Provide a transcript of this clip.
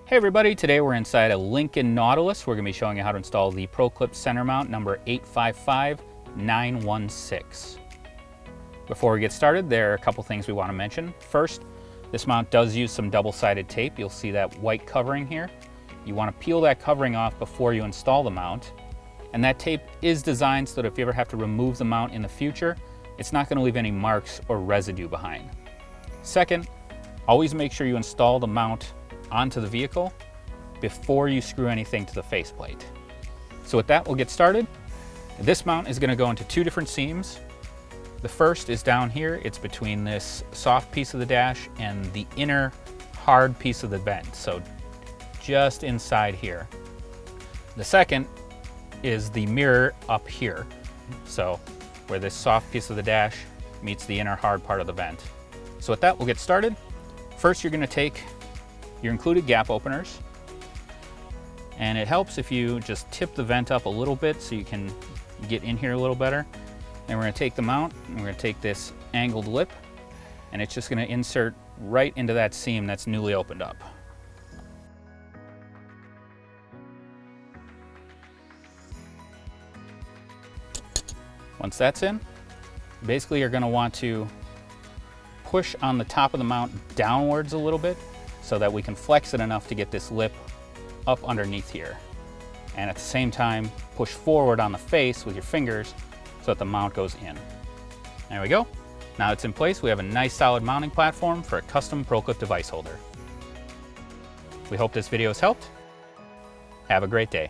Hey everybody, today we're inside a Lincoln Nautilus. We're going to be showing you how to install the ProClip center mount number 855916. Before we get started, there are a couple things we want to mention. First, this mount does use some double-sided tape. You'll see that white covering here. You want to peel that covering off before you install the mount. And that tape is designed so that if you ever have to remove the mount in the future, it's not going to leave any marks or residue behind. Second, always make sure you install the mount onto the vehicle before you screw anything to the faceplate. So with that, we'll get started. This mount is going to go into two different seams. The first is down here. It's between this soft piece of the dash and the inner hard piece of the vent, so just inside here. The second is the mirror up here, so where this soft piece of the dash meets the inner hard part of the vent. So with that, we'll get started. First, you're going to take your included gap openers, and it helps if you just tip the vent up a little bit so you can get in here a little better. And we're going to take the mount and we're going to take this angled lip, and it's just going to insert right into that seam that's newly opened up. Once that's in, basically you're going to want to push on the top of the mount downwards a little bit so that we can flex it enough to get this lip up underneath here. And at the same time, push forward on the face with your fingers so that the mount goes in. There we go. Now it's in place, we have a nice solid mounting platform for a custom ProClip device holder. We hope this video has helped. Have a great day.